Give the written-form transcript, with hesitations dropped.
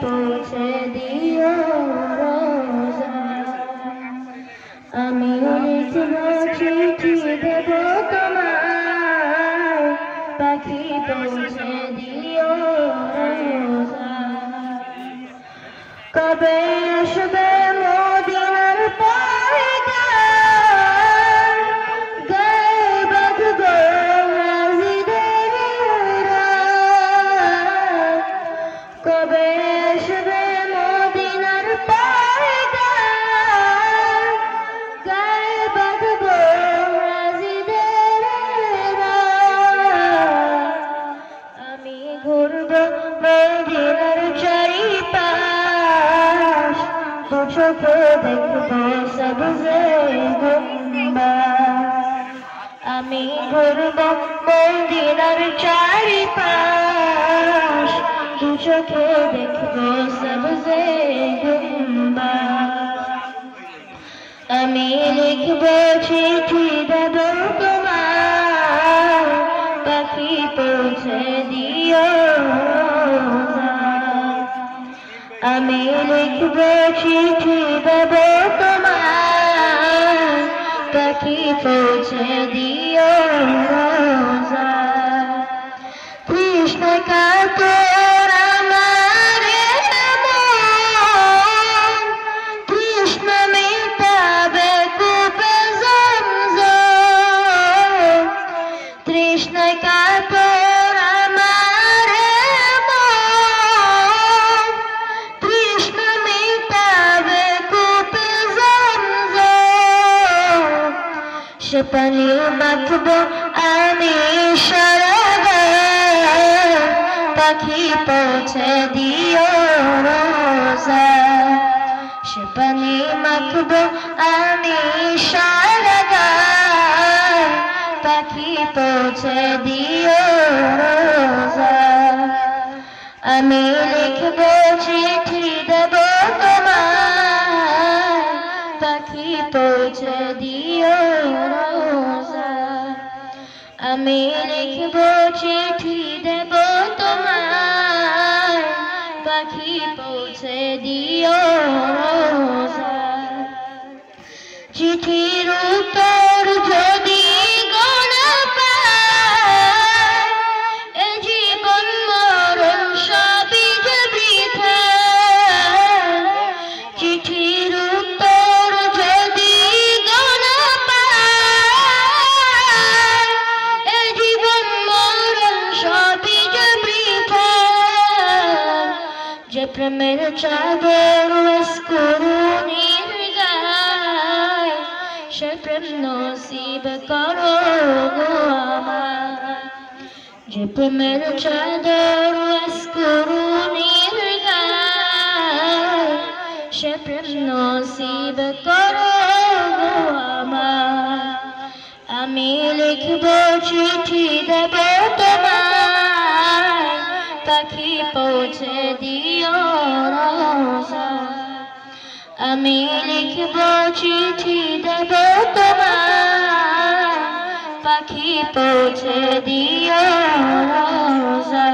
পৌঁছে দিও রোজা। আমি লিখব চিঠি দেব তোমায়, পাখি পৌঁছে দিও রোজা। কবে আসবে মদিনার পয়গাম, গায়ে বাঁধবো রাজিদের রাত। কবে আসবে মদিনার পয়গাম, গায়ে বাঁধবো রাজিদের রাত। আমি ঘুরবো মদিনার চারিপাশ, দু চোখে দেখবো সবজে গুম্বাদ। আমি ঘুরবো মদিনার চারিপাশ, দু চোখে দেখবো সবজে গুম্বাদ। আমি লিখবো চিঠি দেব তোমায়, পাখি পৌঁছে দিও রোজা। আমি লিখবো চিঠি দেব তোমায়, পাখি পৌঁছে দিও রোজা। কৃষ্ণ কাতর আমার মন, কৃষ্ণ মিটাবে কূপে জমজম। কৃষ্ণ কাতর আমার মন, কৃষ্ণ মিটাবে কূপে জমজম। সে পানি মাখবো আমি সারা গায়ে, পাখি পৌঁছে দিও রোজা। সে পানি মাখবো আমি সারা গায়ে, পাখি পৌঁছে দিও রোজা। আমি লিখবো চিঠি দেব তোমায়, পাখি পৌঁছে দিও রোজা। আমি লিখবো চিঠি দেব তোমায়, পাখি পৌঁছে দিও রোজা। চিঠির উত্তর যদি গোনা পায়, এ জীবন মরণ সবই যে বৃথা। চিঠির উত্তর যদি গোনা পায়, এ জীবন মরণ সবই যে বৃথা। যে প্রেমের চাদর করুণীর গায়, সে প্রেম নসিব করো গো আমার। যে প্রেমের চাদর করুণীর গায়, সে প্রেম নসিব করো গো আমার। আমি লিখবো চিঠি দেব তোমায়, পাখি পৌঁছে দিও রোজা। আমি লিখবো চিঠি দেব তোমায়, পাখি পৌঁছে দিও রোজা।